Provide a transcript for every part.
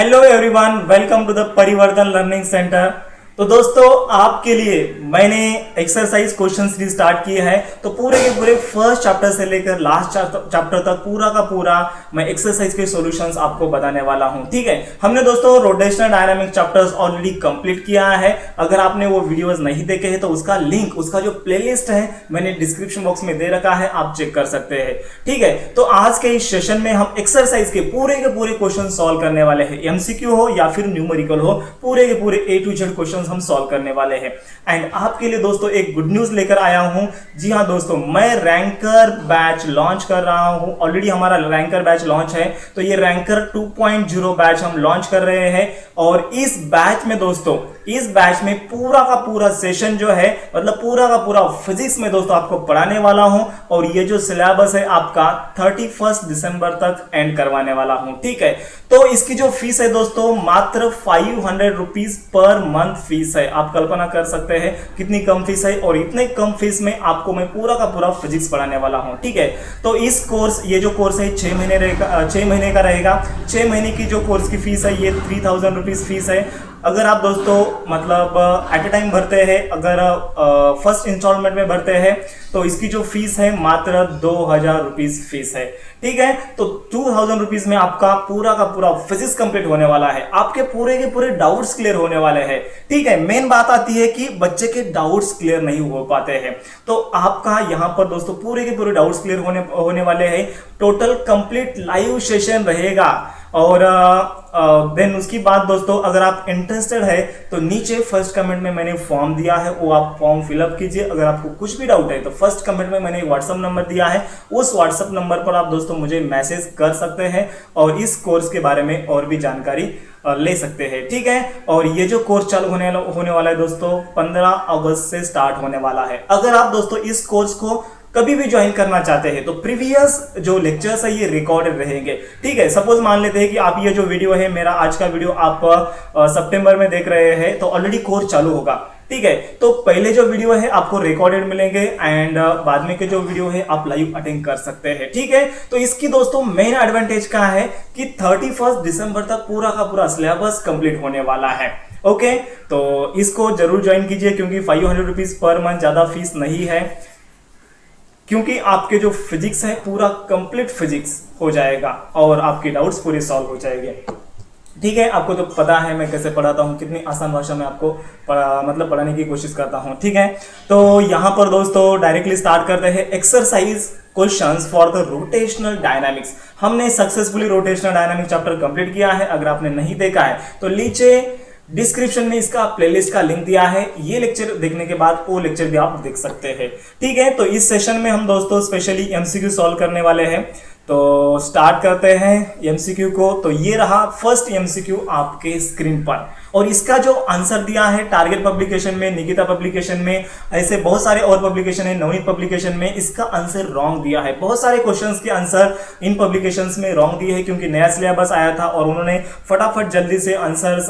Hello everyone, welcome to the Parivartan learning centre. तो दोस्तों, आपके लिए मैंने एक्सरसाइज क्वेश्चन सीरीज स्टार्ट की है। तो पूरे के पूरे फर्स्ट चैप्टर से लेकर लास्ट चैप्टर तक पूरा का पूरा मैं एक्सरसाइज के सॉल्यूशंस आपको बताने वाला हूं। ठीक है, हमने दोस्तों rotational dynamic chapters already complete किया है। अगर आपने वो वीडियोस नहीं देखे हैं तो उसका लिंक, उसका जो प्लेलिस्ट है मैंने डिस्क्रिप्शन बॉक्स में दे रखा है, आप चेक कर सकते हैं। ठीक है, तो आज के इस सेशन में हम एक्सरसाइज के पूरे क्वेश्चन सॉल्व करने वाले हैं। एमसीक्यू हो या फिर न्यूमेरिकल हो, पूरे के पूरे A to Z क्वेश्चन हम सॉल्व करने वाले हैं। एंड आपके लिए दोस्तों एक गुड न्यूज लेकर आया हूं। जी हां दोस्तों, मैं रैंकर बैच लॉन्च कर रहा हूं। ऑलरेडी हमारा रैंकर बैच लॉन्च है, तो ये रैंकर 2.0 बैच हम लॉन्च कर रहे हैं। और इस बैच में दोस्तों, इस बैच में पूरा का पूरा सेशन जो है, मतलब पूरा का पूरा फिजिक्स में दोस्तों आपको पढ़ाने वाला हूं। और ये जो सिलेबस है आपका 31 दिसंबर तक एंड करवाने वाला हूं। ठीक है, तो इसकी जो फीस है दोस्तों मात्र 500 रुपीज पर मंथ फीस है। आप कल्पना कर सकते हैं कितनी कम फीस है, और इतने कम फीस में आपको मैं पूरा का पूरा फिजिक्स पढ़ाने वाला हूं। ठीक है, तो इस कोर्स, ये जो कोर्स है 6 महीने का रहेगा। 6 महीने की जो कोर्स की फीस है ये 3000 रुपीज फीस है। अगर आप दोस्तों मतलब एट ए टाइम भरते हैं, अगर फर्स्ट इंस्टॉलमेंट में भरते हैं तो इसकी जो फीस है मात्र 2000 रुपीज फीस है। ठीक है, तो 2000 रुपीज में आपका पूरा का पूरा फिजिक्स कंप्लीट होने वाला है। आपके पूरे के पूरे डाउट्स क्लियर होने वाले हैं। ठीक है, मेन बात आती है कि बच्चे के डाउट्स क्लियर नहीं हो पाते हैं, तो आपका यहां पर दोस्तों पूरे के पूरे डाउट्स क्लियर होने वाले हैं। टोटल कंप्लीट लाइव सेशन रहेगा। और देन उसकी बाद दोस्तों, अगर आप इंटरेस्टेड है तो नीचे फर्स्ट कमेंट में मैंने फॉर्म दिया है, वो आप फॉर्म फिलअप कीजिए। अगर आपको कुछ भी डाउट है तो फर्स्ट कमेंट में मैंने व्हाट्सएप नंबर दिया है, उस व्हाट्सएप नंबर पर आप दोस्तों मुझे मैसेज कर सकते हैं और इस कोर्स के बारे में और भी जानकारी ले सकते हैं। ठीक है, और ये जो कोर्स चालू होने वाला है दोस्तों 15 अगस्त से स्टार्ट होने वाला है। अगर आप दोस्तों इस कोर्स को कभी भी ज्वाइन करना चाहते हैं तो प्रीवियस जो लेक्चर्स है ये रिकॉर्डेड रहेंगे। ठीक है, सपोज मान लेते हैं कि आप ये जो वीडियो है, मेरा आज का वीडियो आप सितंबर में देख रहे हैं, तो ऑलरेडी कोर्स चालू होगा। ठीक है, तो पहले जो वीडियो है आपको रिकॉर्डेड मिलेंगे एंड बाद में के जो वीडियो है आप लाइव अटेंड कर सकते हैं। ठीक है, तो इसकी दोस्तों मेन एडवांटेज क्या है कि 31 दिसंबर तक पूरा का पूरा सिलेबस कंप्लीट होने वाला है। ओके, तो इसको जरूर ज्वाइन कीजिए, क्योंकि 500 रुपीज पर मंथ ज्यादा फीस नहीं है, क्योंकि आपके जो फिजिक्स है पूरा कंप्लीट फिजिक्स हो जाएगा और आपके डाउट्स पूरे सॉल्व हो जाएंगे। ठीक है, आपको तो पता है मैं कैसे पढ़ाता हूँ, कितनी आसान भाषा में आपको मतलब पढ़ाने की कोशिश करता हूँ। ठीक है, तो यहाँ पर दोस्तों डायरेक्टली स्टार्ट करते हैं exercise questions for the rotational dynamics. हमने successfully rotational dynamic chapter complete किया है। अगर आपने नहीं देखा है तो नीचे डिस्क्रिप्शन में इसका प्लेलिस्ट का लिंक दिया है, ये लेक्चर देखने के बाद वो लेक्चर भी आप देख सकते हैं। ठीक है, तो इस सेशन में हम दोस्तों स्पेशली एमसीक्यू सॉल्व करने वाले हैं। तो स्टार्ट करते हैं एमसीक्यू को। तो ये रहा फर्स्ट एमसीक्यू आपके स्क्रीन पर, और इसका जो आंसर दिया है टारगेट पब्लिकेशन में, निकिता पब्लिकेशन में, ऐसे बहुत सारे और पब्लिकेशन है, नवनीत पब्लिकेशन में, इसका आंसर रॉन्ग दिया है। बहुत सारे क्वेश्चंस के आंसर इन पब्लिकेशंस में रॉन्ग दिए हैं, क्योंकि नया सिलेबस आया था और उन्होंने फटाफट जल्दी से आंसर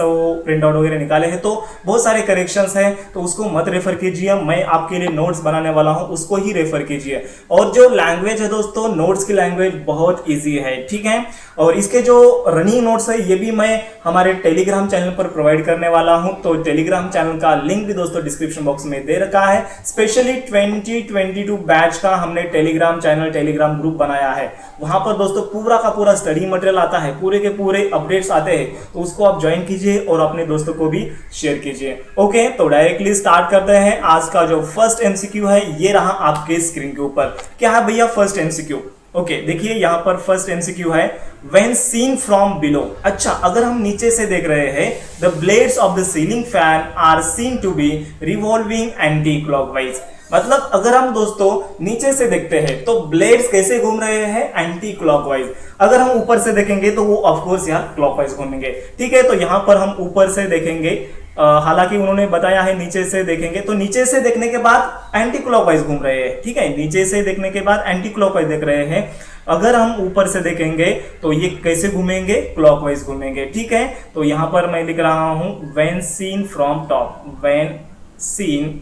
प्रिंट आउट वगैरह निकाले हैं। तो बहुत सारे करेक्शंस हैं, तो उसको मत रेफर कीजिए। मैं आपके लिए नोट्स बनाने वाला हूं, उसको ही रेफर कीजिए। और जो लैंग्वेज है दोस्तों, नोट्स की लैंग्वेज बहुत ईजी है। ठीक है, और इसके जो रनिंग नोट्स है ये भी मैं हमारे टेलीग्राम चैनल पर प्रोवाइड करने वाला हूं। तो टेलीग्राम चैनल का लिंक भी दोस्तों डिस्क्रिप्शन बॉक्स में दे रखा है। स्पेशली 2022 बैच का हमने टेलीग्राम चैनल, टेलीग्राम ग्रुप बनाया है। वहां पर दोस्तों पूरा का पूरा स्टडी मटेरियल आता है, पूरे के पूरे अपडेट्स आते हैं, तो उसको आप ज्वाइन कीजिए और अपने दोस्तों को भी शेयर कीजिए। ओके, तो डायरेक्टली स्टार्ट करते हैं। आज का जो फर्स्ट एमसीक्यू है ये रहा आपके स्क्रीन के ऊपर। क्या है भैया फर्स्ट एमसीक्यू? ओके, देखिए यहाँ पर फर्स्ट एमसीक्यू है व्हेन सीन फ्रॉम बिलो। अच्छा, अगर हम नीचे से देख रहे हैं, the blades of the ceiling fan are seen to be revolving anti clockwise. मतलब अगर हम दोस्तों नीचे से देखते हैं तो ब्लेड्स कैसे घूम रहे हैं? Anti clockwise. अगर हम ऊपर से देखेंगे तो वो ऑफकोर्स यहाँ क्लॉकवाइज घूमेंगे। ठीक है, तो यहाँ पर हम ऊपर से देखेंगे, हालांकि उन्होंने बताया है नीचे से देखेंगे, तो नीचे से देखने के बाद एंटी क्लॉकवाइज घूम रहे हैं। ठीक है, नीचे से देखने के बाद एंटी क्लॉकवाइज देख रहे हैं। अगर हम ऊपर से देखेंगे तो ये कैसे घूमेंगे? क्लॉकवाइज घूमेंगे। ठीक है, तो यहां पर मैं लिख रहा हूं when seen from top, when seen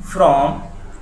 from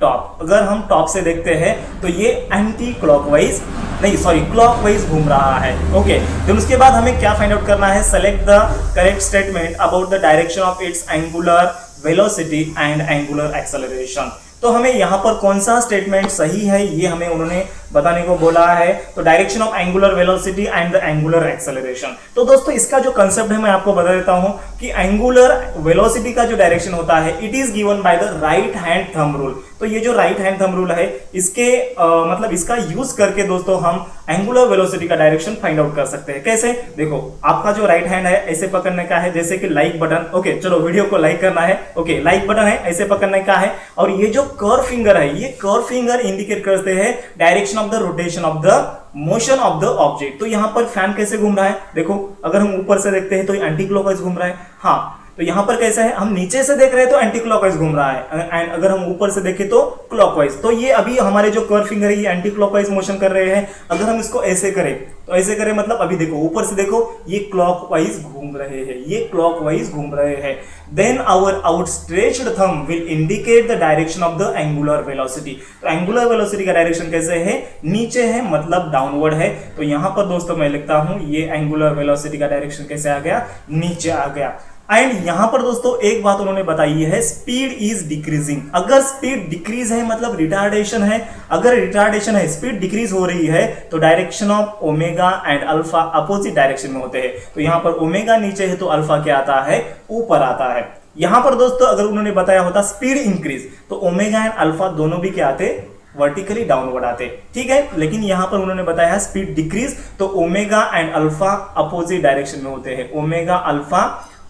top. अगर हम टॉप से देखते हैं तो ये एंटी क्लॉकवाइज नहीं सॉरी क्लॉकवाइज घूम रहा है। ओके, देन उसके बाद हमें क्या फाइंड आउट करना है, select the correct statement about the direction of its angular velocity and angular acceleration. तो हमें यहाँ पर कौन सा स्टेटमेंट सही है ये हमें उन्होंने बताने को बोला है। तो direction of angular velocity and the angular acceleration. तो दोस्तों इसका जो कंसेप्ट है मैं आपको बता देता हूं कि एंगुलर वेलोसिटी का जो डायरेक्शन होता है it is given by the right hand thumb rule. तो ये जो राइट हैंड थंब रूल है इसके मतलब इसका यूज करके दोस्तों हम एंगुलर वेलोसिटी का डायरेक्शन फाइंड आउट कर सकते हैं। कैसे, देखो आपका जो राइट हैंड है ऐसे पकड़ने का है जैसे कि लाइक बटन। ओके चलो वीडियो को लाइक करना है। ओके लाइक बटन है ऐसे पकड़ने का है और ये जो कर्व फिंगर है ये कर्व फिंगर इंडिकेट करते हैं direction of the rotation of the motion of the object. तो यहाँ पर फैन कैसे घूम रहा है, देखो अगर हम ऊपर से देखते हैं तो एंटी क्लॉकवाइज घूम रहा है। हाँ, तो यहां पर कैसा है, हम नीचे से देख रहे हैं तो एंटी क्लॉकवाइज घूम रहा है एंड अगर हम ऊपर से देखें तो क्लॉकवाइज। तो ये अभी हमारे जो कर्व फिंगर है ये एंटी क्लॉकवाइज मोशन कर रहे हैं। अगर हम इसको ऐसे करें तो ऐसे करें मतलब अभी देखो ऊपर से देखो ये क्लॉकवाइज घूम रहे हैं, ये क्लॉकवाइज घूम रहे हैं। Then our outstretched thumb will indicate the direction of the angular velocity. तो एंगुलर वेलोसिटी का डायरेक्शन कैसे है, नीचे है मतलब डाउनवर्ड है। तो यहां पर दोस्तों मैं लिखता हूं ये एंगुलर वेलोसिटी का डायरेक्शन कैसे आ गया, नीचे आ गया। एंड यहां पर दोस्तों एक बात उन्होंने बताई है, स्पीड इज डिक्रीजिंग। अगर स्पीड डिक्रीज है मतलब रिटार्डेशन है, अगर रिटार्डेशन है स्पीड डिक्रीज हो रही है तो direction of omega and alpha opposite direction में होते हैं। तो यहां पर ओमेगा नीचे है तो अल्फा क्या आता है, ऊपर आता है। यहां पर दोस्तों अगर उन्होंने बताया होता स्पीड इंक्रीज तो ओमेगा एंड अल्फा दोनों भी क्या आते, वर्टिकली डाउनवर्ड आते। ठीक है, लेकिन यहां पर उन्होंने बताया स्पीड डिक्रीज तो omega and alpha opposite direction में होते हैं। ओमेगा अल्फा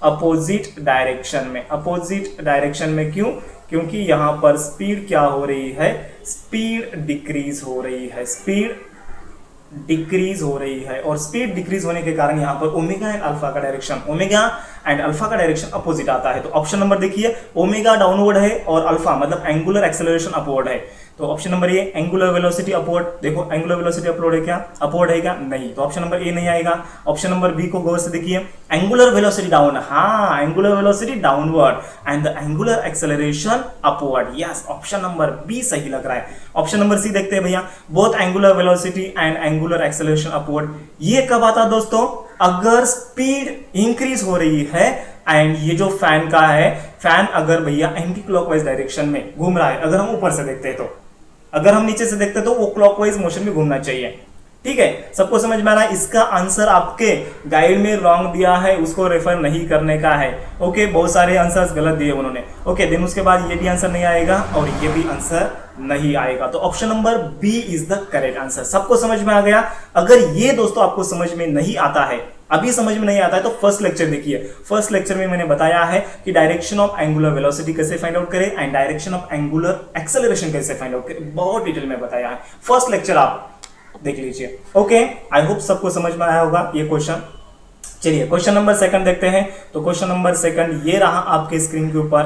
अपोजिट डायरेक्शन में, अपोजिट डायरेक्शन में क्यों, क्योंकि यहां पर स्पीड क्या हो रही है, स्पीड डिक्रीज हो रही है, स्पीड डिक्रीज हो रही है। और स्पीड डिक्रीज होने के कारण यहां पर ओमेगा एंड अल्फा का डायरेक्शन, ओमेगा एंड अल्फा का डायरेक्शन अपोजिट आता है। तो ऑप्शन नंबर देखिए, ओमेगा डाउनवर्ड है और अल्फा मतलब एंगुलर एक्सेलरेशन अपवर्ड है। तो option number A angular velocity upward. देखो एंगुलर वेलोसिटी अपवर्ड है क्या, अपवर्ड है क्या, नहीं। तो ऑप्शन नंबर ए नहीं आएगा। ऑप्शन नंबर बी को गौर से देखिए, एंगुलर वेलोसिटी डाउन, हाँ angular velocity downward and the angular acceleration upward. Yes, option number B सही लग रहा है। ऑप्शन नंबर सी देखते हैं भैया, both angular velocity and angular acceleration upward. ये कब आता दोस्तों, अगर स्पीड इंक्रीज हो रही है एंड ये जो फैन का है, फैन अगर भैया एंटी क्लॉकवाइज डायरेक्शन में घूम रहा है, अगर हम ऊपर से देखते हैं तो, अगर हम नीचे से देखते हैं तो वो क्लॉकवाइज मोशन में घूमना चाहिए। ठीक है, सबको समझ में आ रहा है। इसका आंसर आपके गाइड में रॉन्ग दिया है, उसको रेफर नहीं करने का है। ओके, बहुत सारे आंसर्स गलत दिए उन्होंने। ओके, देन उसके बाद ये भी आंसर नहीं आएगा और ये भी आंसर नहीं आएगा। तो option number B is the correct answer. सबको समझ में आ गया। अगर ये दोस्तों आपको समझ में नहीं आता है, अभी समझ में नहीं आता है तो फर्स्ट लेक्चर देखिए। फर्स्ट लेक्चर में मैंने बताया है कि डायरेक्शन ऑफ एंगुलर वेलोसिटी कैसे फाइंड आउट करें and direction of angular acceleration कैसे फाइंड आउट करें, बहुत डिटेल में बताया है। फर्स्ट लेक्चर आप देख लीजिए। ओके, आई होप सबको समझ में आया होगा ये क्वेश्चन। चलिए क्वेश्चन नंबर सेकंड देखते हैं। तो क्वेश्चन नंबर सेकंड ये रहा आपके स्क्रीन के ऊपर।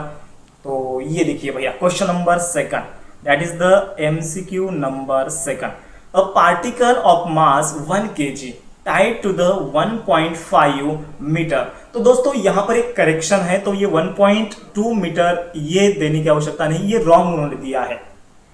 तो ये देखिए भैया question number second, that is the MCQ number second. A particle of mass 1 kg tied to the 1.5 metre. तो दोस्तों यहां पर एक करेक्शन है, तो ये 1.2 मीटर ये देने की आवश्यकता नहीं, ये रॉन्ग उन्होंने दिया है।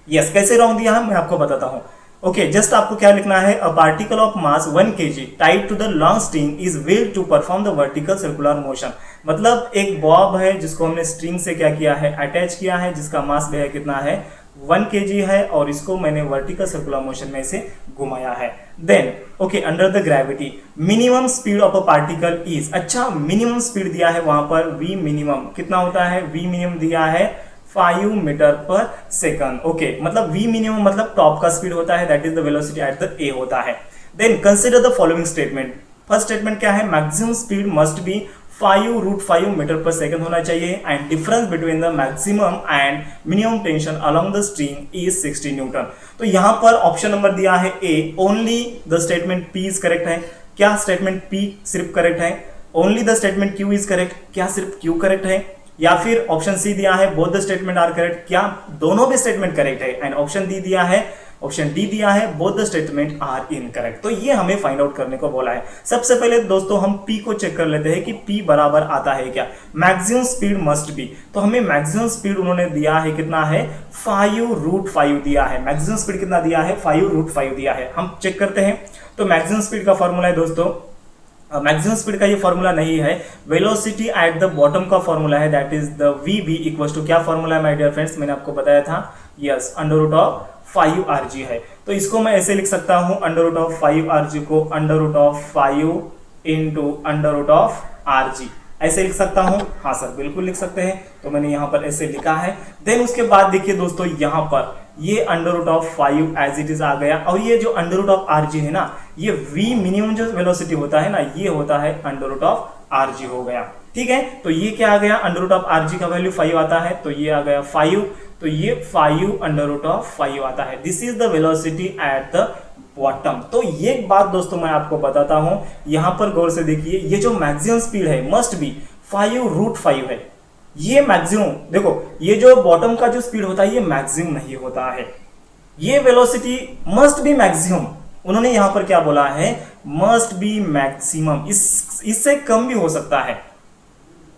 यस, कैसे रॉन्ग दिया है मैं आपको बताता हूं। ओके, जस्ट आपको क्या लिखना है, a particle of mass 1 kg tied to the long string is whirled to perform the vertical circular motion. मतलब एक बॉब है जिसको हमने स्ट्रिंग से क्या किया है, अटैच किया है, जिसका मास भैया कितना है 1 kg है और इसको मैंने वर्टिकल सर्कुलर मोशन में से घुमाया है। Then okay, under the gravity minimum speed of a particle is, अच्छा मिनिमम स्पीड दिया है वहां पर, वी मिनिमम कितना होता है, वी मिनिमम दिया है 5 मीटर पर सेकंड। ओके, मतलब वी मिनिमम मतलब टॉप का स्पीड होता है, that is the velocity at the A होता है। Then consider the following statement. First statement क्या है, maximum speed must be 5√5 metre per second होना चाहिए and difference between the maximum and minimum tension along the string is 60 newton. तो यहां पर option number दिया है A, only the statement P is correct है। क्या स्टेटमेंट पी सिर्फ करेक्ट है, only the statement Q is correct, क्या सिर्फ क्यू करेक्ट है, या फिर ऑप्शन सी दिया है both the statement are correct, क्या दोनों भी स्टेटमेंट करेक्ट है। एंड ऑप्शन डी दिया है ऑप्शन डी दिया है, both the statement are incorrect. तो ये हमें फाइंड आउट करने को बोला है। सबसे पहले दोस्तों हम पी को चेक कर लेते हैं कि पी बराबर आता है क्या, मैक्सिमम स्पीड मस्ट बी। तो हमें मैक्सिमम स्पीड उन्होंने दिया है कितना है, 5√5 दिया है। मैक्सिमम स्पीड कितना दिया है, 5√5 दिया है। हम चेक करते हैं। तो मैक्सिमम स्पीड का फॉर्मूला है दोस्तों, मैक्सिमम स्पीड का ये फॉर्मूला नहीं है, वेलोसिटी एट द बॉटम का फॉर्मूला है, that is the VB equal to क्या फॉर्मूला है माय डियर फ्रेंड्स, मैंने आपको बताया था, यस √5rg है। तो इसको मैं ऐसे लिख सकता हूं, √5rg को √5 इंटू √rg ऐसे लिख सकता हूं। हाँ सर बिल्कुल लिख सकते हैं। तो मैंने यहां पर ऐसे लिखा है। देन उसके बाद देखिए दोस्तों, यहां पर ये √5 एज इट इज आ गया, और ये जो √rg है ना, ये v मिनिमम जो वेलोसिटी होता है ना, ये होता है √rg हो गया। ठीक है, तो ये क्या आ गया, √rg का वैल्यू 5 आता है, तो ये आ गया 5, तो ये 5 आता है। This is the velocity at the bottom. तो ये बात दोस्तों मैं आपको बताता हूं, यहां पर गौर से देखिए, ये जो मैक्सिमम स्पीड है मस्ट बी 5√5 है। ये मैक्सिमम देखो, ये जो बॉटम का जो स्पीड होता है ये मैक्सिमम नहीं होता है, ये वेलोसिटी मस्ट बी मैक्सिमम। उन्होंने यहां पर क्या बोला है, मस्ट बी मैक्सिमम, इससे कम भी हो सकता है।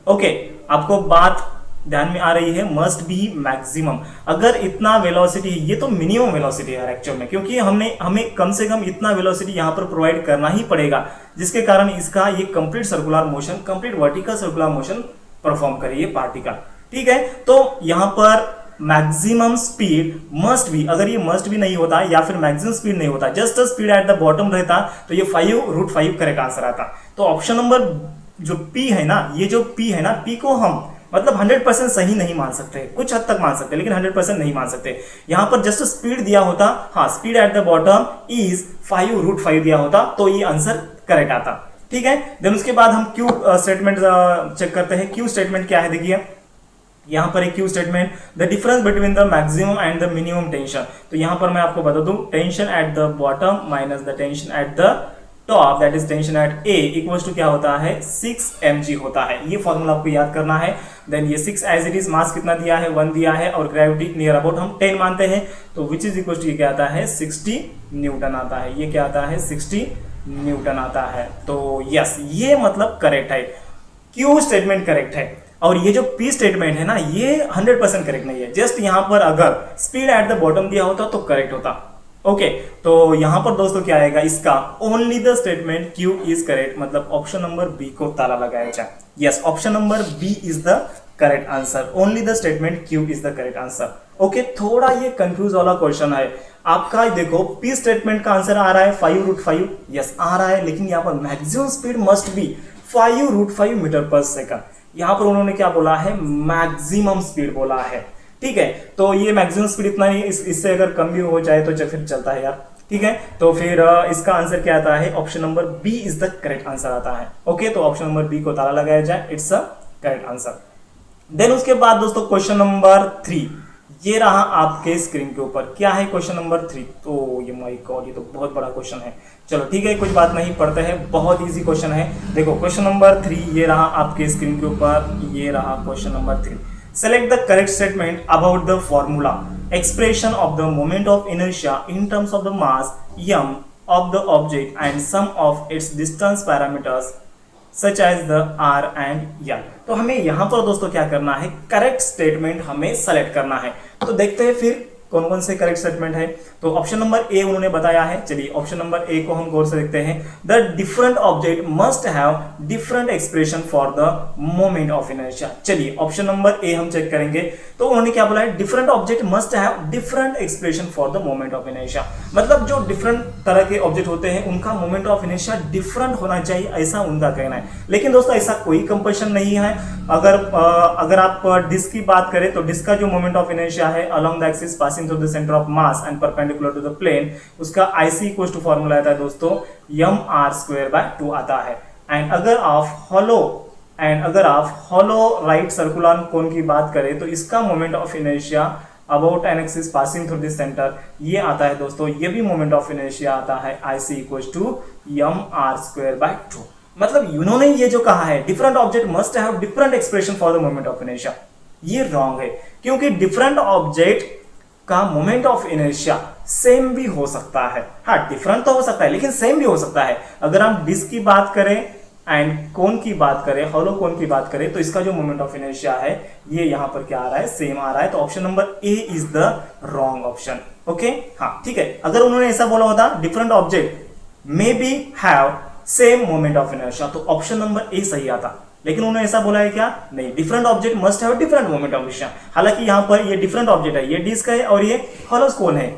ओके, आपको बात ध्यान में आ रही है, मस्ट बी मैक्सिमम। अगर इतना वेलोसिटी, ये तो मिनिमम वेलोसिटी है एक्चुअल में, क्योंकि हमें कम से कम इतना वेलोसिटी यहां पर प्रोवाइड करना ही पड़ेगा, जिसके कारण इसका ये complete circular motion, complete vertical circular motion perform करे ये पार्टिकल। ठीक है, तो यहां पर मैक्सिमम स्पीड मस्ट बी, अगर ये मस्ट बी नहीं होता या फिर मैक्सिमम स्पीड नहीं होता, just speed at the bottom रहता, तो ये 5√5 करेक्ट आंसर आता। तो ऑप्शन नंबर जो पी है ना, ये जो पी है ना, पी को हम मतलब 100% सही नहीं मान सकते, कुछ हद तक मान सकते लेकिन 100% नहीं मान सकते। यहां पर जस्ट स्पीड दिया होता, हाँ speed at the bottom is 5√5 दिया होता, तो ये आंसर करेक्ट आता। ठीक है, देन उसके बाद हम क्यू स्टेटमेंट चेक करते हैं। क्यू स्टेटमेंट क्या है, देखिए यहां पर एक Q statement, the difference between the maximum and the minimum tension. तो यहां पर मैं आपको बता दूं, tension at the bottom minus the tension at the top, that is tension at A equals to क्या होता है, 6 mg होता है। ये फॉर्मूला आपको याद करना है। देन ये 6 एज इट इज, मास कितना दिया है, 1 दिया है, और ग्रेविटी नियर अबाउट हम 10 मानते हैं, तो विच इज इक्वल्स टू ये क्या आता है, 60 न्यूटन आता है। ये क्या आता है, 60 न्यूटन आता है। तो यस, ये मतलब करेक्ट है, क्यू स्टेटमेंट करेक्ट है। और ये जो पी स्टेटमेंट है ना, ये 100% करेक्ट नहीं है। जस्ट यहां पर अगर स्पीड एट द बॉटम दिया होता तो करेक्ट होता। ओके, तो यहां पर दोस्तों क्या आएगा इसका, only the statement Q is correct, मतलब ऑप्शन नंबर बी को ताला लगाया जाए। Yes, option number B is the correct answer, only the statement Q is the correct answer. Okay, थोड़ा ये कंफ्यूज वाला क्वेश्चन है आपका। देखो पी स्टेटमेंट का आंसर आ रहा है 5√5, यस आ रहा है, लेकिन यहाँ पर maximum speed must be 5√5 metre per second. यहां पर उन्होंने क्या बोला है, मैक्सिमम स्पीड बोला है। ठीक है, तो ये मैक्सिमम स्पीड इतना नहीं, इससे अगर कम भी हो जाए तो फिर चलता है यार। ठीक है, तो फिर इसका आंसर क्या आता है, option number B is the correct answer आता है। ओके, तो ऑप्शन नंबर बी को ताला लगाया जाए, it's a correct answer. Then उसके बाद दोस्तों क्वेश्चन नंबर 3, ये रहा आपके स्क्रीन के ऊपर। क्या है क्वेश्चन नंबर 3, तो ये माय गॉड, ये तो बहुत बड़ा क्वेश्चन है। चलो ठीक है, कुछ बात नहीं, पढ़ते हैं, बहुत इजी क्वेश्चन है। देखो क्वेश्चन नंबर 3 ये रहा आपके स्क्रीन के ऊपर, ये रहा question number 3। Select the correct statement about the formula expression of the moment of inertia in terms of the mass m of the object and some of its distance parameters such as the r and l। तो हमें यहां पर दोस्तों क्या करना है, correct statement हमें select करना है। तो देखते हैं फिर कौन कौन से करेक्ट स्टेटमेंट है। तो ऑप्शन नंबर ए उन्होंने बताया है, चलिए ऑप्शन नंबर ए को हम गौर से देखते हैं। The different object must have different expression for the moment of inertia. चलिए ऑप्शन नंबर ए हम चेक करेंगे। तो उन्होंने क्या बोला है, different object must have different expression for the moment of inertia, मतलब जो डिफरेंट तरह के ऑब्जेक्ट होते हैं उनका मोमेंट ऑफ इनर्शिया डिफरेंट होना चाहिए, ऐसा उनका कहना है। लेकिन दोस्तों ऐसा कोई कंपल्शन नहीं है। अगर आप डिस्क की बात करें तो डिस्क का जो मोमेंट ऑफ इनर्शिया है along the axis passing through the centre of mass and perpendicular to the plane, उसका IC इक्वल्स टू फॉर्मूला आता है दोस्तों mr²/2 आता है। एंड अगर आप हॉलो राइट सर्कुलर कोन की बात करें तो इसका moment of inertia about an axis passing through this centre, ये आता है दोस्तों, ये भी मोमेंट ऑफ इनर्शिया आता है IC इक्वल्स टू mr²/2। मतलब उन्होंने ये जो कहा है different object must have different expression for the moment of inertia, ये रॉन्ग है, क्योंकि डिफरेंट ऑब्जेक्ट का मोमेंट ऑफ इनर्शिया सेम भी हो सकता है। हाँ, डिफरेंट तो हो सकता है लेकिन सेम भी हो सकता है। अगर हम डिस्क की बात करें एंड कोन की बात करें, हॉलो कोन की बात करें, तो इसका जो मोमेंट ऑफ इनर्शिया है ये यहां पर क्या आ रहा है, सेम आ रहा है। तो option number A is the wrong option. Okay, हाँ ठीक है। अगर उन्होंने ऐसा बोला होता different object may be have same moment of inertia, तो ऑप्शन नंबर ए सही आता। लेकिन उन्होंने ऐसा बोला है क्या, नहीं, different object must have different moment of inertia. हालांकि यहां पर ये डिफरेंट ऑब्जेक्ट है, ये डिस्क है और ये हॉलो कोन है,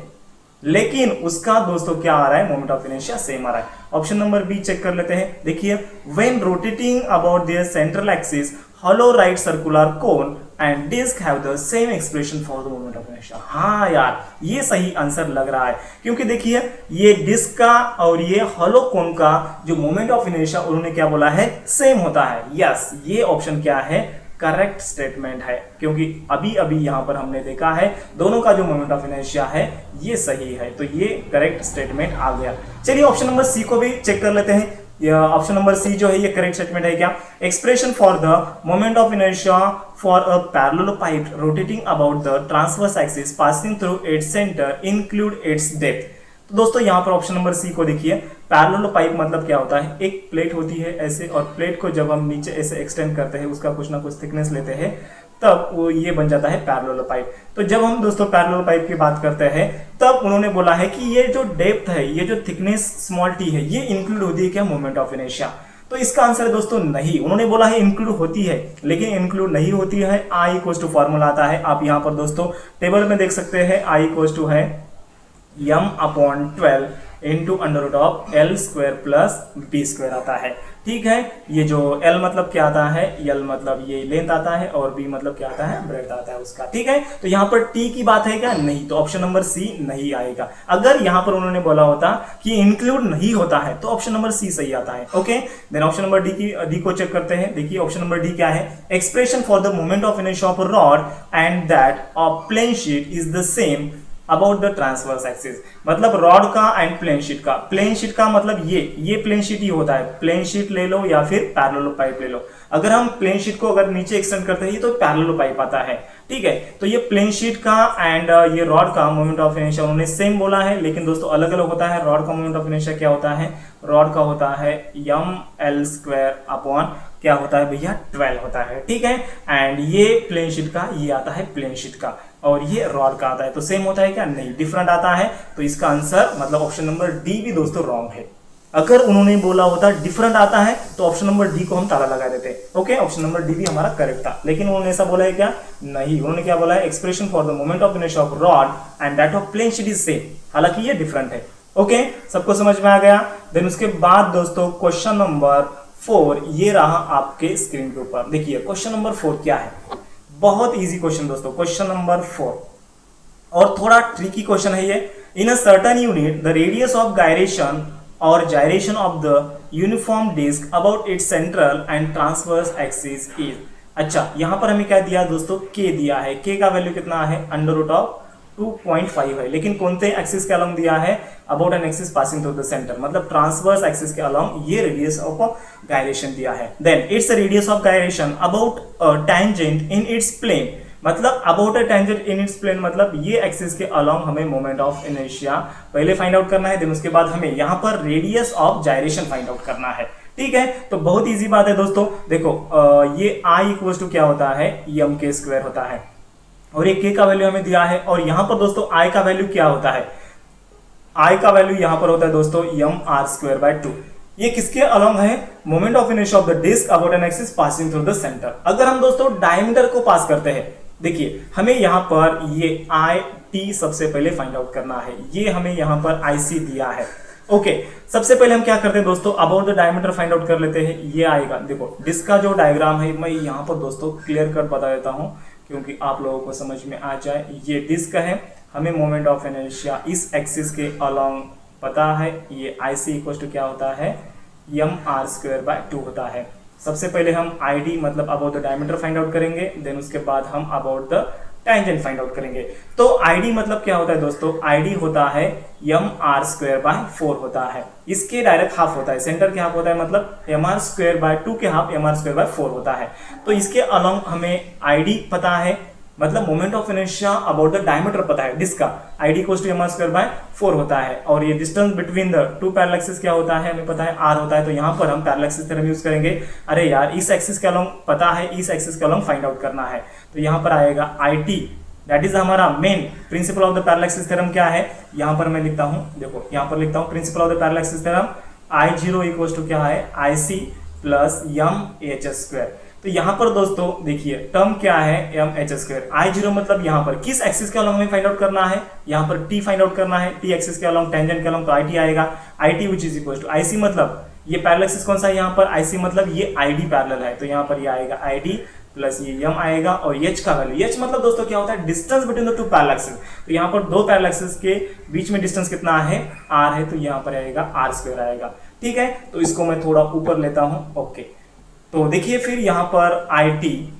लेकिन उसका दोस्तों क्या आ रहा है, मोमेंट ऑफ इनर्शिया सेम आ रहा है। ऑप्शन नंबर बी चेक कर लेते हैं। देखिए, when rotating about their central axis hollow right circular cone and disc have the same expression for the moment of inertia। हाँ यार, ये सही आंसर लग रहा है, क्योंकि देखिए ये डिस्क का और ये हॉलो कोन का जो मोमेंट ऑफ इनर्शिया उन्होंने क्या बोला है, सेम होता है। यस, ये ऑप्शन क्या है, करेक्ट स्टेटमेंट है, क्योंकि अभी अभी यहां पर हमने देखा है दोनों का जो मोमेंट ऑफ इनर्शिया है ये सही है, तो ये करेक्ट स्टेटमेंट आ गया। चलिए ऑप्शन नंबर सी को भी चेक कर लेते हैं। ऑप्शन नंबर सी जो है ये करेक्ट स्टेटमेंट है क्या, expression for the moment of inertia for a parallel pipe rotating about the transverse axis passing through its centre include it's depth. तो दोस्तों यहाँ पर ऑप्शन नंबर सी को देखिए, पैरेलल पाइप मतलब क्या होता है, एक प्लेट होती है ऐसे, और प्लेट को जब हम नीचे ऐसे एक्सटेंड करते हैं, उसका कुछ ना कुछ थिकनेस लेते हैं, तब वो ये बन जाता है पैरेलल पाइप। तो जब हम दोस्तों पैरेलल पाइप की बात करते हैं, तब उन्होंने बोला है कि ये जो डेप्थ है, ये जो थिकनेस स्मॉल टी है, ये इंक्लूड होती है क्या मोमेंट ऑफ इनर्शिया। तो इसका आंसर है दोस्तों नहीं। उन्होंने बोला है इंक्लूड होती है, लेकिन इंक्लूड नहीं होती है। आई इक्वल टू फॉर्मूला आता है, आप यहाँ पर दोस्तों टेबल में देख सकते हैं, आई इक्वल टू है m/12 into under root of l square plus b square आता है। ठीक है, ये जो L मतलब क्या आता है, L मतलब ये लेंथ आता है, और B मतलब क्या आता है, ब्रेड्थ आता है उसका। ठीक है, तो यहाँ पर T की बात है क्या, नहीं, तो ऑप्शन नंबर सी नहीं आएगा। अगर यहाँ पर उन्होंने बोला होता कि इंक्लूड नहीं होता है, तो ऑप्शन नंबर सी सही आता है। Okay, then option number D को चेक करते हैं। देखिए ऑप्शन नंबर डी क्या है, expression for the moment of inertia of a rod and that of plane sheet is the same about the transverse axis. मतलब रॉड का and plane sheet का मतलब ये प्लेन शीट ही होता है। प्लेन शीट ले लो या फिर पैरेलल पाइप ले लो। अगर हम प्लेन शीट को अगर नीचे एक्सटेंड करते हैं तो पैरेलल पाइप आता है। ठीक है, तो ये प्लेन शीट का एंड ये रॉड का मोमेंट ऑफ इनर्शिया उन्होंने सेम बोला है, लेकिन दोस्तों अलग अलग होता है। रॉड का मोमेंट ऑफ इनर्शिया क्या होता है, रॉड का होता है ml² अपॉन क्या होता है भैया, 12 होता है। ठीक है, एंड ये प्लेन शीट का ये आता है प्लेन शीट का, और ये रॉड का आता है। तो सेम होता है क्या, नहीं, डिफरेंट आता है। तो इसका आंसर मतलब ऑप्शन नंबर डी भी दोस्तों रॉन्ग है। अगर उन्होंने बोला होता डिफरेंट आता है, तो ऑप्शन नंबर डी को हम ताला लगा देते। ओके, ऑप्शन नंबर डी भी हमारा करेक्ट था, लेकिन उन्होंने ऐसा बोला है क्या, नहीं। उन्होंने क्या बोला है, expression for the moment of inertia of rod and that of plane sheet is same, हालांकि ये डिफरेंट है। ओके, सबको समझ में आ गया। देन उसके बाद दोस्तों क्वेश्चन नंबर 4 ये रहा आपके स्क्रीन के ऊपर। देखिए क्वेश्चन नंबर 4 क्या है, बहुत इजी क्वेश्चन दोस्तों, क्वेश्चन नंबर 4, और थोड़ा ट्रिकी क्वेश्चन है ये। In a certain unit the radius of gyration और gyration of the uniform disk about its central and transverse axis is। अच्छा, यहां पर हमें क्या दिया दोस्तों, k दिया है। k का वैल्यू कितना है, अंडर रूट ऑफ 2.5 है, लेकिन कौन से एक्सिस के अलॉन्ग दिया है, about an axis passing through the centre, मतलब ट्रांसवर्स एक्सिस के अलॉन्ग ये रेडियस ऑफ गायरेशन दिया है। Then its radius of gyration about tangent in its plane, मतलब about a tangent in its plane, मतलब ये एक्सिस के अलॉन्ग हमें मोमेंट ऑफ इनर्शिया पहले फाइंड आउट करना है, देन उसके बाद हमें यहाँ पर radius of gyration find out करना है। ठीक है, तो बहुत इजी बात है दोस्तों। देखो ये I इक्वल टू क्या होता है, m² होता है, और एक k का वैल्यू हमें दिया है, और यहाँ पर दोस्तों I का वैल्यू क्या होता है, I का वैल्यू यहाँ पर होता है दोस्तों mr²/2। ये किसके अलॉन्ग है, moment of inertia of the disc about an axis passing through the centre. अगर हम दोस्तों डायमीटर को पास करते हैं, देखिए हमें यहाँ पर ये IT सबसे पहले फाइंड आउट करना है, ये हमें यहाँ पर IC दिया है। ओके, सबसे पहले हम क्या करते हैं दोस्तों, about the diameter find out कर लेते हैं। ये आएगा, देखो डिस्क का जो डायग्राम है मैं यहाँ पर दोस्तों क्लियर कट बता देता हूँ, क्योंकि आप लोगों को समझ में आ जाए। ये डिस्क है, हमें मोमेंट ऑफ इनर्शिया इस एक्सिस के अलॉन्ग पता है, ये IC इक्वल टू क्या होता है, mr²/2 होता है। सबसे पहले हम ID मतलब about the diameter find out करेंगे, देन उसके बाद हम about the tangent find out करेंगे। तो ID मतलब क्या होता है दोस्तों, ID होता है mr²/4 होता है, इसके डायरेक्ट हाफ होता है, सेंटर के हाफ होता है, मतलब mr²/2 के हाफ mr²/4 होता है। तो इसके अलॉन्ग हमें ID पता है, मतलब moment of inertia about the diameter पता है डिस्क का, ID equals to m are square by 4 होता है, और ये distance between the two parallel axis क्या होता है हमें पता है आर होता है। तो यहाँ पर हम पैरेलल एक्सिस थ्योरम यूज करेंगे। अरे यार इस एक्सिस के अलोंग पता है, इस एक्सिस के अलोंग फाइंड आउट करना है, तो यहाँ पर आएगा आई टी, दैट इज हमारा main principal of the parallel axis theorem क्या है, यहाँ पर मैं लिखता हूँ, देखो यहाँ पर लिखता हूँ principle of the parallel axis theorem I zero equals to क्या है I C plus M H square. तो यहाँ पर दोस्तों देखिए टर्म क्या है M H square, I zero मतलब यहाँ पर किस एक्सिस के अलोंग हमें फाइंड आउट करना है, यहाँ पर टी फाइंड आउट करना है, टी एक्सिस के अलोंग टेंजेंट के अलोंग, तो आई टी आएगा, I T which is equal to I C मतलब ये पैरेलल एक्सिस कौन सा है यहाँ पर आई सी मतलब ये आई डी पैरेलल है, तो यहाँ पर ये आएगा आई डी प्लस ये एम आएगा, और एच का वैल्यू, एच मतलब दोस्तों क्या होता है distance between the two parallel axis, तो यहाँ पर दो पैरेलल एक्सिस के बीच में डिस्टेंस कितना है आर है, तो यहाँ पर आएगा आर स्क्वायर आएगा। ठीक है, तो इसको मैं थोड़ा ऊपर लेता हूँ। ओके, तो देखिए फिर यहाँ पर I T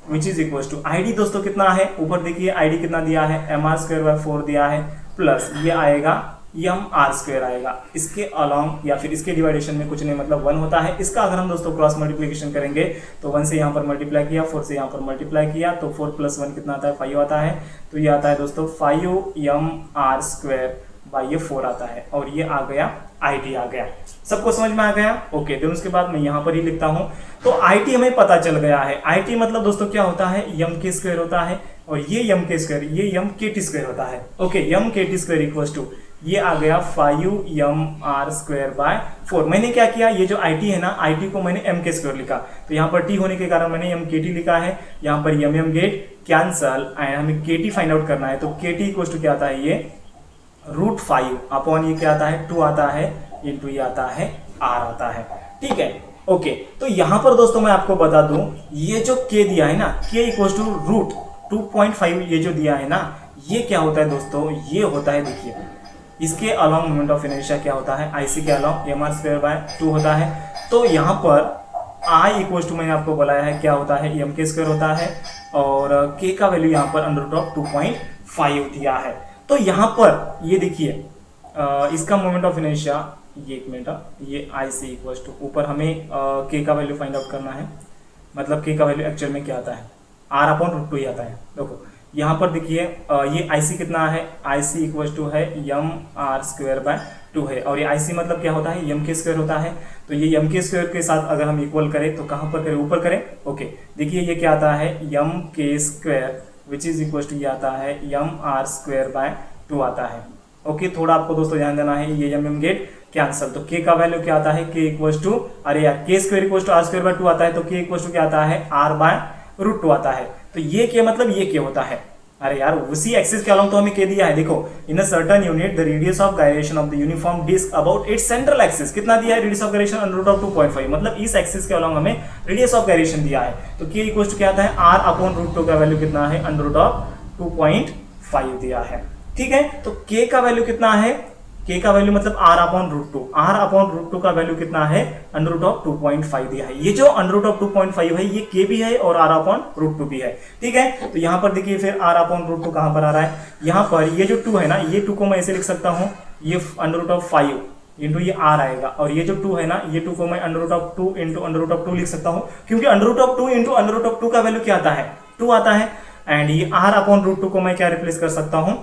which is equal to I D दोस्तों कितना है, ऊपर देखिए आई डी कितना दिया है एम आर स्क्वायर बाय 4 दिया है, प्लस ये आएगा एम आर स्क्वायर आएगा, इसके अलॉन्ग या फिर इसके डिवाइडेशन में कुछ नहीं मतलब 1 होता है। इसका अगर हम दोस्तों क्रॉस मल्टीप्लिकेशन करेंगे तो 1 से यहाँ पर मल्टीप्लाई किया, 4 से यहाँ पर मल्टीप्लाई किया, तो 4 प्लस 1 कितना आता है 5 आता है, तो ये आता है दोस्तों 5 एम आर स्क्वायर बाई ये 4 आता है, और ये आ गया आई टी आ गया। सबको समझ में आ गया? ओके, देन उसके बाद मैं यहाँ पर ही लिखता हूँ, तो आई टी हमें पता चल गया है। आई टी मतलब दोस्तों क्या होता है एम के स्क्वायर होता है, और ये एम के स्क्वायर ये एम के टी स्क्वायर होता है। ओके, एम के टी स्क्वायर इक्वल्स टू ये आ गया 5 एम आर स्क्वायर बाय 4। मैंने क्या किया, ये जो आई टी है ना, आई टी को मैंने एम के स्क्वायर लिखा, तो यहाँ पर टी होने के कारण मैंने एम के टी लिखा है, यहाँ पर एम गेट कैंसल एंड हमें के टी फाइंड आउट करना है, तो के टी इक्वल्स टू क्या आता है ये √5 अपॉन ये क्या आता है 2 आता है, इंटू ये आता है आर आता है। ठीक है, ओके, तो यहां पर दोस्तों मैं आपको बता दूं ये जो k दिया है ना, k इक्वल्स टू √2.5 ये जो दिया है ना, ये क्या होता है दोस्तों, ये होता है देखिए इसके अलॉन्ग मोमेंट ऑफ इनर्शिया क्या होता है आईसी के along M are square by 2 होता है। तो यहाँ पर I इक्वल्स टू मैंने आपको बताया है क्या होता है एम के स्क्वायर होता है, और k का वैल्यू यहाँ पर √2.5 दिया है। तो यहाँ पर ये देखिए इसका मोमेंट ऑफ इनर्शिया, ये एक मिनट, ये आई सी इक्वल्स टू ऊपर हमें के का वैल्यू फाइंड आउट करना है, मतलब के का वैल्यू एक्चुअल में क्या आता है R/√2 ही आता है। देखो यहाँ पर देखिए ये आई सी कितना है, आई सी इक्वल्स टू है एम आर स्क्वायर बाय 2 है, और ये आई सी मतलब क्या होता है एम के स्क्वायर होता है, तो ये एम के स्क्वायर के साथ अगर हम इक्वल करें तो कहाँ पर करें, ऊपर करें। ओके, देखिए ये क्या आता है M K square which is equal to ये आता है एम आर स्क्वायर बाय 2 आता है। ओके, थोड़ा आपको दोस्तों ध्यान देना है, ये एम गेट कैंसल, तो k का वैल्यू क्या आता है k इक्वल्स टू, अरे यार k square equals to R square by 2 आता है, तो k इक्वल्स टू क्या आता है R/√2 आता है। तो ये k मतलब ये k होता है, अरे यार उसी एक्सिस के अलॉन्ग तो हमें k दिया है। देखो in a certain unit the radius of gyration of the uniform disc about its central axis कितना दिया है, रेडियस ऑफ गायरेशन √2.5, मतलब इस एक्सिस के अलॉन्ग हमें रेडियस ऑफ गायरेशन दिया है, तो k इक्वल्स टू क्या आता है R/√2 का वैल्यू कितना है √2.5 दिया है। ठीक है, तो k का वैल्यू कितना है, k का वैल्यू मतलब R/√2, R/√2 का वैल्यू कितना है √2.5 दिया है। ये जो √2.5 है ये k भी है और R/√2 भी है। ठीक है, तो यहाँ पर देखिए फिर R/√2 कहाँ पर आ रहा है, यहाँ पर ये जो 2 है ना, ये 2 को मैं ऐसे लिख सकता हूँ, ये √5 इंटू ये r आएगा, और ये जो 2 है ना, ये 2 को मैं √2 इंटू √2 लिख सकता हूँ, क्योंकि √2 इंटू √2 का वैल्यू क्या आता है 2 आता है, एंड ये R/√2 को मैं क्या रिप्लेस कर सकता हूँ,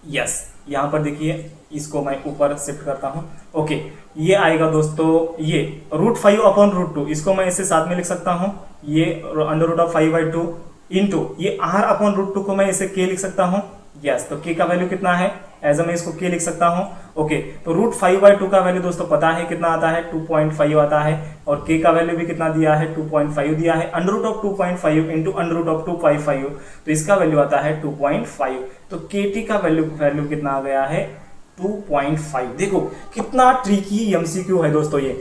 यस यहाँ पर देखिए इसको मैं ऊपर शिफ्ट करता हूं। ओके, ये आएगा दोस्तों ये √5/√2, इसको मैं इसे साथ में लिख सकता हूं, ये √5/2 इंटू ये R/√2 को मैं इसे k लिख सकता हूं, यस, तो k का वैल्यू कितना है, एज मैं इसको k लिख सकता हूं। ओके, तो √5/2 का वैल्यू दोस्तों पता है कितना आता है 2.5 आता है, और k का वैल्यू भी कितना दिया है 2.5 दिया है, √2.5 इंटू √2.5, तो इसका वैल्यू आता है 2.5, तो kt का वैल्यू कितना आ गया है 2.5। देखो कितना ट्रिकी एमसीक्यू है दोस्तों ये,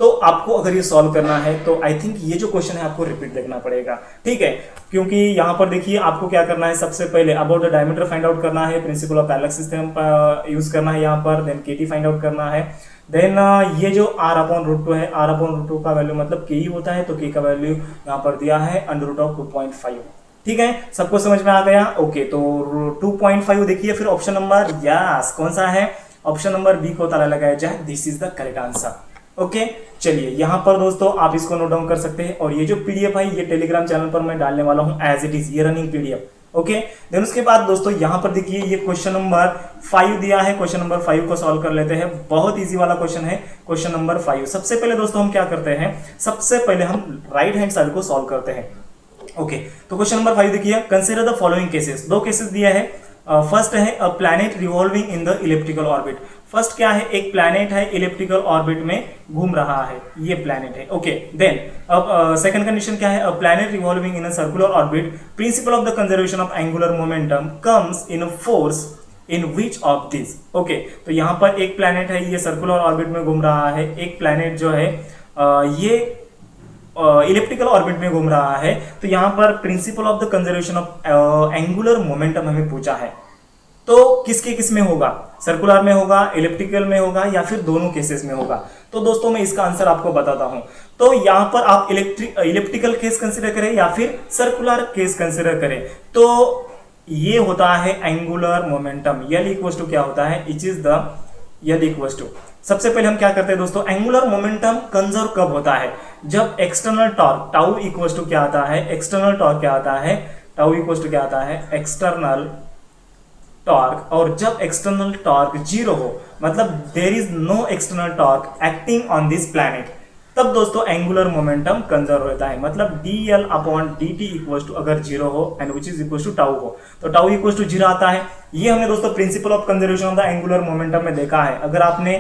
तो आपको अगर ये सॉल्व करना है तो आई थिंक ये जो क्वेश्चन है आपको रिपीट देखना पड़ेगा। ठीक है, क्योंकि यहाँ पर देखिए आपको क्या करना है, सबसे पहले about the diameter find out करना है, principle of parallel axis theorem use करना है यहाँ पर, देन केटी फाइंड आउट करना है, देन ये जो R/√2 है, R/√2 का वैल्यू मतलब k ही होता है, तो k का वैल्यू यहाँ पर दिया है √2.5। ठीक है, सबको समझ में आ गया। ओके, तो 2.5 देखिए फिर ऑप्शन नंबर, यस कौन सा है, ऑप्शन नंबर बी को ताला लगाया जाए, this is the correct answer. Okay चलिए यहाँ पर दोस्तों आप इसको नोट डाउन कर सकते हैं, और ये जो पीडीएफ है ये टेलीग्राम चैनल पर मैं डालने वाला हूँ एज इट इज, ये रनिंग पीडीएफ। ओके देन उसके बाद दोस्तों यहाँ पर देखिए ये क्वेश्चन नंबर 5 दिया है। क्वेश्चन नंबर 5 को सॉल्व कर लेते हैं, बहुत इजी वाला क्वेश्चन है क्वेश्चन नंबर 5। सबसे पहले दोस्तों हम क्या करते हैं, सबसे पहले हम राइट हैंड साइड को सॉल्व करते हैं। ओके तो क्वेश्चन नंबर 5 देखिए, कंसीडर द फॉलोइंग केसेस। दो केसेस दिया है। फर्स्ट है a planet revolving in the elliptical orbit. First क्या है, एक प्लैनेट है इलिप्टिकल ऑर्बिट में घूम रहा है, ये प्लैनेट है। ओके देन अब सेकंड कंडीशन क्या है, a planet revolving in a circular orbit, principal of the conservation of angular momentum comes in force in which of this. Okay तो यहाँ पर एक प्लैनेट है ये सर्कुलर ऑर्बिट में घूम रहा है, एक प्लैनेट जो है ये इलिप्टिकल ऑर्बिट में घूम रहा है। तो यहाँ पर principal of the conservation of angular momentum हमें पूछा है, तो किसके किस में होगा, सर्कुलर में होगा, इलिप्टिकल में होगा, या फिर दोनों केसेस में होगा। तो दोस्तों मैं इसका आंसर आपको बताता हूं। तो यहां पर आप इलिप्टिकल केस कंसीडर करें या फिर सर्कुलर केस कंसीडर करें, तो ये होता है angular momentum. L equal to क्या होता है, it is the L equal to. सबसे पहले हम क्या करते हैं दोस्तों, एंगुलर मोमेंटम कंजर्व कब होता है, जब external torque tau equal to क्या आता है, एक्सटर्नल टॉर्क क्या आता है, टाउ इक्वल टू क्या आता है, एक्सटर्नल टॉर्क। और जब एक्सटर्नल टॉर्क 0 हो, मतलब there is no external torque acting on this planet, तब दोस्तों एंगुलर मोमेंटम कंजर्व होता है। मतलब dl upon dt equal to अगर 0 हो and which is equal to tau हो, तो टाउ इक्वल टू 0 आता है। ये हमने दोस्तों principal of conservation of the angular momentum में देखा है। अगर आपने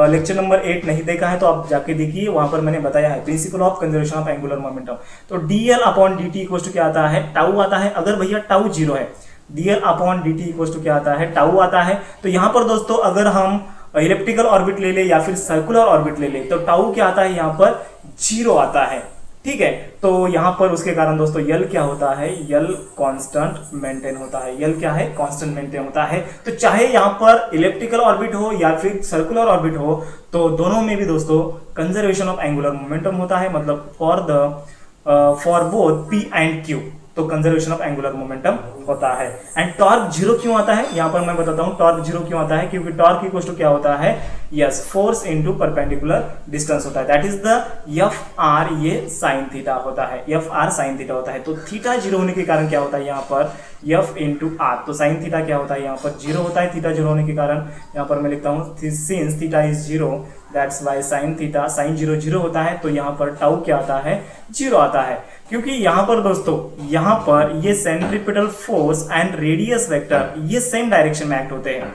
लेक्चर नंबर 8 नहीं देखा है तो आप जाके देखिए, वहां पर मैंने बताया है principle of conservation of angular momentum. तो dl upon dt equal to क्या आता है, टाउ आता है। अगर भैया टाउ 0 है, dl upon dt equal to क्या आता है, टाउ आता है। तो यहाँ पर दोस्तों अगर हम इलिप्टिकल ऑर्बिट ले ले या फिर सर्कुलर ऑर्बिट ले ले, तो टाउ क्या आता है, यहाँ पर 0 आता है। ठीक है, तो यहाँ पर उसके कारण दोस्तों यल क्या होता है, यल कांस्टेंट मेंटेन होता है। यल क्या है, कांस्टेंट मेंटेन होता है। तो चाहे यहाँ पर इलिप्टिकल ऑर्बिट हो या फिर सर्कुलर ऑर्बिट हो, तो दोनों में भी दोस्तों कंजर्वेशन ऑफ एंगुलर मोमेंटम होता है। मतलब for both p and q, तो कंजर्वेशन ऑफ एंगुलर मोमेंटम होता है। एंड टॉर्क 0 क्यों आता है, यहां पर मैं बताता हूं टॉर्क 0 क्यों आता है, क्योंकि टॉर्क इक्वल टू क्या होता है, yes force into perpendicular distance होता है। That is the F R, ये साइन थीटा होता है, एफ आर साइन थीटा होता है। तो थीटा 0 होने के कारण क्या होता है, यहाँ पर एफ इंटू आर, तो साइन थीटा क्या होता है, यहाँ पर 0 होता है। थीटा 0 होने के कारण यहाँ पर मैं लिखता हूँ since theta is 0, that's why sine theta, sine 0 0 होता है। तो यहाँ पर टाउ क्या आता है, 0 आता है। क्योंकि यहाँ पर दोस्तों यहाँ पर ये centripetal force and radius vector ये सेम डायरेक्शन में एक्ट होते हैं।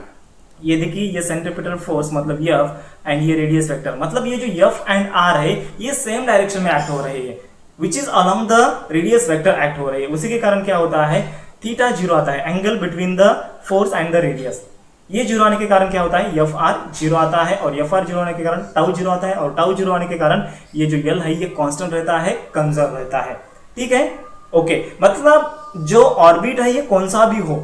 ये देखिए ये सेंट्रीपिटल फोर्स मतलब एफ एंड ये रेडियस वेक्टर, मतलब ये जो एफ एंड आर है ये सेम डायरेक्शन में एक्ट हो रहे हैं, which is along the radius vector act हो रहे हैं। उसी के कारण क्या होता है, थीटा 0 आता है, angle between the force and the radius. ये 0 आने के कारण क्या होता है, एफ आर 0 आता है, और एफ आर 0 आने के कारण टाउ 0 आता है, और टाउ 0 आने के कारण ये जो यल है ये कांस्टेंट रहता है, कंजर्व रहता है। ठीक है, ओके मतलब जो ऑर्बिट है ये कौन सा भी हो,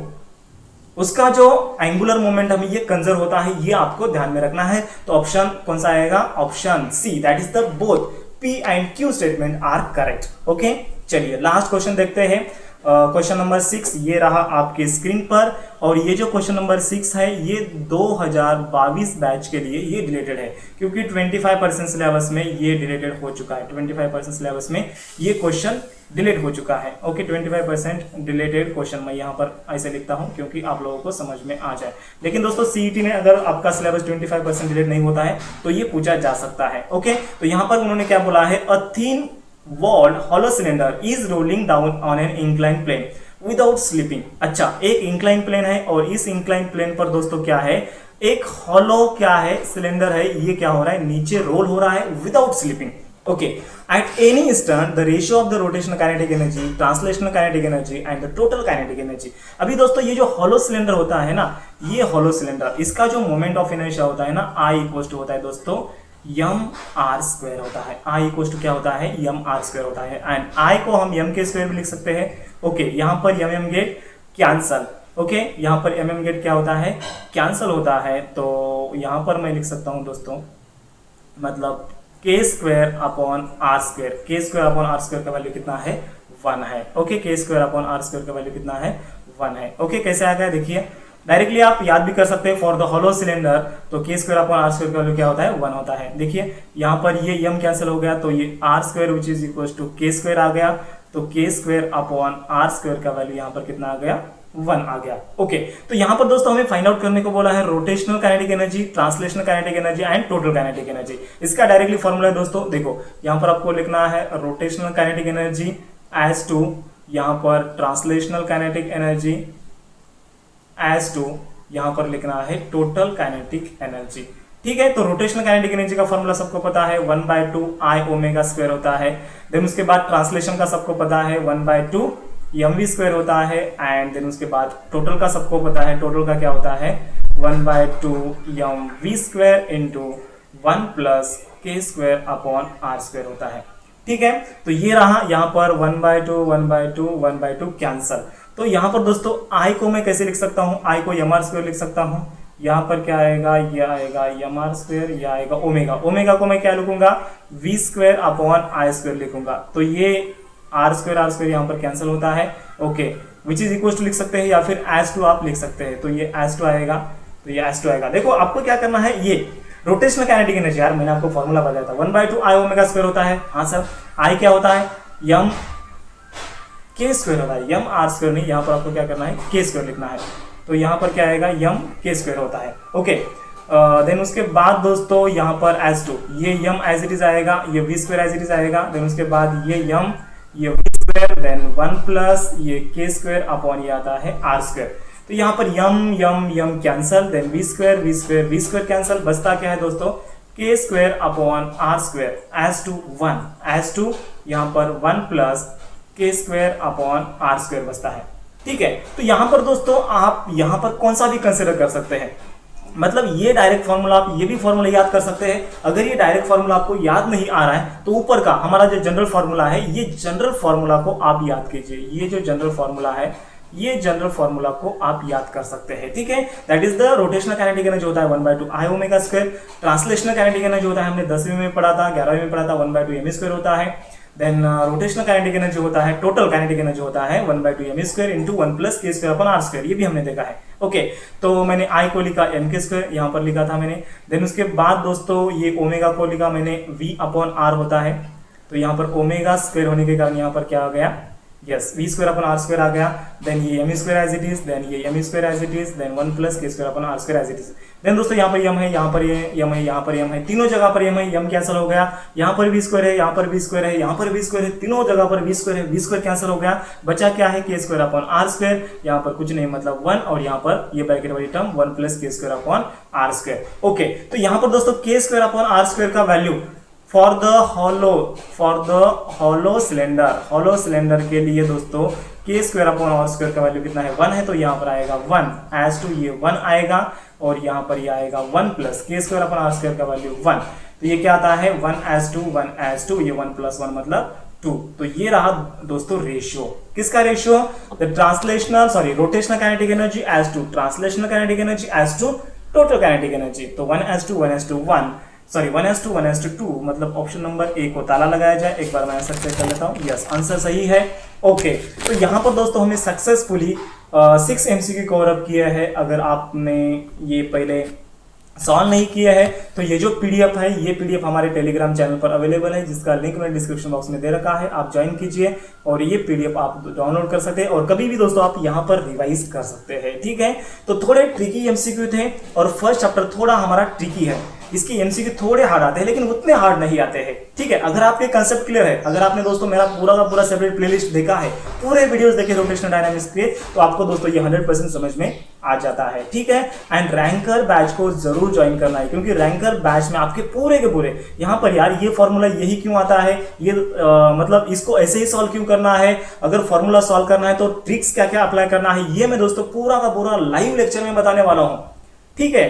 उसका जो एंगुलर मोमेंटम है ये कंजर्व होता है, ये आपको ध्यान में रखना है। तो ऑप्शन कौन सा आएगा, option C, that is the both P and Q statement are correct. Okay चलिए लास्ट क्वेश्चन देखते हैं। क्वेश्चन नंबर 6 ये रहा आपके स्क्रीन पर, और ये जो क्वेश्चन नंबर 6 है ये 2022 बैच के लिए ये डिलेटेड है, क्योंकि 25% सिलेबस में ये डिलेटेड हो चुका है। 25% सिलेबस में ये क्वेश्चन डिलीट हो चुका है। ओके 25% डिलेटेड क्वेश्चन मैं यहाँ पर ऐसे लिखता हूँ क्योंकि आप लोगों को समझ में आ जाए। लेकिन दोस्तों सीईटी में अगर आपका सिलेबस 25% डिलीट नहीं होता है तो ये पूछा जा सकता है। ओके तो यहाँ पर उन्होंने क्या बोला है, a thin walled hollow cylinder is rolling down on an inclined plane without slipping। अच्छा एक इंक्लाइन प्लेन है, और इस इंक्लाइन प्लेन पर दोस्तों क्या है, एक हॉलो क्या है सिलेंडर है, ये क्या हो रहा है, नीचे रोल हो रहा है without slipping. Okay at any instant the ratio of the rotational kinetic energy, translational kinetic energy and the total kinetic energy. अभी दोस्तों ये जो हॉलो सिलेंडर होता है ना, ये हॉलो सिलेंडर, इसका जो मोमेंट ऑफ इनर्शिया होता है ना, I इक्वल टू होता है दोस्तों यम आर स्क्वायर होता है। I इक्वल टू क्या होता है, यम आर स्क्वायर होता है, एंड I को हम यम के स्क्वायर भी लिख सकते हैं। ओके यहाँ पर यम एम गेट कैंसल, ओके यहाँ पर एम एम गेट क्या होता है, कैंसल होता है। तो यहाँ पर मैं लिख सकता हूँ दोस्तों, मतलब के स्क्वायर अपॉन आर स्क्वायर, के स्क्वायर अपॉन आर स्क्वायर का वैल्यू कितना है, 1 है। ओके के स्क्वायर अपॉन आर स्क्वायर का वैल्यू कितना है, 1 है। ओके कैसे आ गया देखिए, डायरेक्टली आप याद भी कर सकते हैं फॉर द हॉलो सिलेंडर, तो K square upon R square का वैल्यू क्या होता है 1 होता है। देखिए यहाँ पर ये m कैंसिल हो गया, तो ये R square which is equal to K square आ गया, तो K square upon R square का वैल्यू यहाँ पर कितना आ गया 1 आ गया। ओके, तो यहाँ पर दोस्तों हमें फाइंड आउट करने को बोला है rotational kinetic energy, translational kinetic energy and total kinetic energy. इसका डायरेक्टली फॉर्मूला है दोस्तों, देखो यहाँ पर आपको लिखना है rotational kinetic energy as to यहाँ पर translational kinetic energy as to यहाँ पर लिखना है टोटल काइनेटिक एनर्जी। ठीक है, तो रोटेशनल काइनेटिक एनर्जी का फॉर्मूला सबको पता है 1/2 I ओमेगा स्क्वायर होता है। देन उसके बाद ट्रांसलेशन का सबको पता है 1/2 mv स्क्वायर होता है। एंड देन उसके बाद टोटल का सबको पता है, टोटल का क्या होता है 1/2 mv square into 1 plus K square upon R square होता है। ठीक है, तो ये रहा यहाँ पर 1/2 कैंसल। तो यहाँ पर दोस्तों I को मैं कैसे लिख सकता हूँ, I को mr स्क्वायर लिख सकता हूँ। यहाँ पर क्या आएगा, ये आएगा mr स्क्वायर, ये आएगा ओमेगा। ओमेगा को मैं क्या लिखूंगा v square upon I square लिखूंगा। तो ये आर स्क्वायर यहाँ पर कैंसिल होता है। Okay, which is equal to लिख सकते हैं या फिर एज टू आप लिख सकते हैं, तो ये एज टू आएगा, तो ये एज टू आएगा। देखो आपको क्या करना है, ये रोटेशनल काइनेटिक एनर्जी, यार मैंने आपको फॉर्मूला बताया था 1/2 I ओमेगा स्क्वायर होता है। हाँ सर, I क्या होता है m के स्क्वायर होता है, m आर स्क्वायर नहीं, यहाँ पर आपको क्या करना है के स्क्वायर लिखना है। तो यहाँ पर क्या आएगा m के स्क्वायर होता है। ओके, देन उसके बाद दोस्तों यहाँ पर एज टू ये m एज इट इज आएगा, ये v square as it is आएगा। देन उसके बाद ये m ये v स्क्वायर, देन 1 प्लस ये के स्क्वायर अपॉन ये आता है आर स्क्वायर। तो यहाँ पर m cancel, then v square cancel, बचता क्या है दोस्तों K square upon R square as to यहाँ पर 1 plus K square upon R square बचता है। ठीक है, तो यहाँ पर दोस्तों आप यहाँ पर कौन सा भी कंसिडर कर सकते हैं, मतलब ये डायरेक्ट फॉर्मूला आप ये भी फॉर्मूला याद कर सकते हैं। अगर ये डायरेक्ट फॉर्मूला आपको याद नहीं आ रहा है तो ऊपर का हमारा जो जनरल फॉर्मूला है, ये जनरल फॉर्मूला को आप याद कीजिए। ये जो जनरल फॉर्मूला है, ये जनरल फॉर्मूला को आप याद कर सकते हैं। ठीक है, that is the rotational kinetic energy होता है 1/2 I omega square. Translational kinetic energy होता है, हमने 10वीं में पढ़ा था, 11वीं में पढ़ा था, 1/2 m स्क्वायर होता है। देन रोटेशनल काइनेटिक एनर्जी होता है, टोटल काइनेटिक एनर्जी होता है 1/2 m square into 1 plus K square upon R square, ये भी हमने देखा है। ओके, तो मैंने I को लिखा m के स्क्वायर, यहाँ पर लिखा था मैंने। देन उसके बाद दोस्तों ये ओमेगा को लिखा मैंने v अपॉन आर होता है, तो यहाँ पर ओमेगा स्क्वायर होने के कारण यहाँ पर क्या आ गया, yes v square upon R square आ गया। देन ये m square as it is, then ये m square as it is, then 1 plus K square upon R square as it is. Then दोस्तों यहाँ पर m है, यहाँ पर ये m है, यहाँ पर m है, तीनों जगह पर m है, m कैंसिल हो गया। यहाँ पर v स्क्वायर है, यहाँ पर v स्क्वायर है, यहाँ पर v स्क्वायर है, तीनों जगह पर v स्क्वायर है, v स्क्वायर कैंसिल हो गया। बचा क्या है के स्क्वायर अपॉन आर स्क्वायर, यहाँ पर कुछ नहीं मतलब 1, और यहाँ पर ये ब्रैकेट वाली term 1 plus K square upon R square. Okay, तो यहाँ पर दोस्तों K square upon R square का value for the hollow cylinder के लिए दोस्तों K square upon R square का वैल्यू कितना है 1 है, तो यहाँ पर आएगा 1 एज टू ये 1 आएगा, और यहाँ पर ये आएगा 1 plus K square upon R square का वैल्यू 1, तो ये क्या आता है 1 एज टू ये 1 प्लस 1 मतलब 2। तो ये रहा दोस्तों रेशियो, किसका ratio, the rotational kinetic energy as to translational kinetic energy as to total kinetic energy. तो 1:2 मतलब ऑप्शन नंबर ए को ताला लगाया जाए। एक बार मैं आंसर चेक कर लेता हूँ, यस आंसर सही है। ओके, तो यहाँ पर दोस्तों हमने सक्सेसफुली 6 MCQ कवर अप किया है। अगर आपने ये पहले सॉल्व नहीं किया है तो ये जो पीडीएफ है, ये पीडीएफ हमारे टेलीग्राम चैनल पर अवेलेबल है, जिसका लिंक मैंने डिस्क्रिप्शन बॉक्स में दे रखा है, आप ज्वाइन कीजिए और ये पीडीएफ आप डाउनलोड कर सकते हैं और कभी भी दोस्तों आप यहाँ पर रिवाइज कर सकते हैं। ठीक है, तो थोड़े ट्रिकी एमसीक्यू थे और फर्स्ट चैप्टर थोड़ा हमारा ट्रिकी है, इसके एमसीक्यू थोड़े हार्ड आते हैं लेकिन उतने हार्ड नहीं आते हैं। ठीक है, अगर आपके कंसेप्ट क्लियर है, अगर आपने दोस्तों मेरा पूरा का पूरा सेपरेट प्लेलिस्ट देखा है, पूरे वीडियोस देखे रोटेशनल डायनामिक्स के, तो आपको दोस्तों ये 100% समझ में आ जाता है। ठीक है, एंड रैंकर बैच को जरूर ज्वाइन करना है, क्योंकि रैंकर बैच में आपके पूरे के पूरे यहाँ पर यार ये फॉर्मूला यही क्यों आता है, ये मतलब इसको ऐसे ही सॉल्व क्यों करना है, अगर फॉर्मूला सॉल्व करना है तो ट्रिक्स क्या क्या अप्लाई करना है, ये मैं दोस्तों पूरा का पूरा लाइव लेक्चर में बताने वाला हूँ। ठीक है,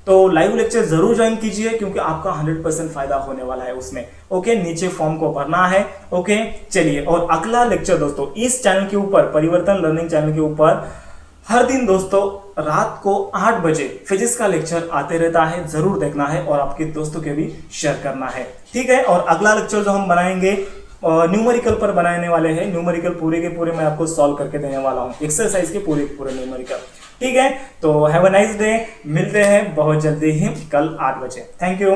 तो लाइव लेक्चर जरूर ज्वाइन कीजिए क्योंकि आपका 100% फायदा होने वाला है उसमें। ओके, नीचे फॉर्म को भरना है। ओके, चलिए, और अगला लेक्चर दोस्तों इस चैनल के ऊपर, परिवर्तन लर्निंग चैनल के ऊपर हर दिन दोस्तों रात को 8 बजे फिजिक्स का लेक्चर आते रहता है, जरूर देखना है और आपके दोस्तों के भी शेयर करना है। ठीक है, और अगला लेक्चर जो हम बनाएंगे न्यूमेरिकल पर बनाने वाले हैं। न्यूमेरिकल पूरे के पूरे मैं आपको सॉल्व करके देने वाला हूँ, एक्सरसाइज के पूरे न्यूमेरिकल। ठीक है, तो हैव अ नाइस डे, मिलते हैं बहुत जल्दी ही कल 8 बजे। Thank you.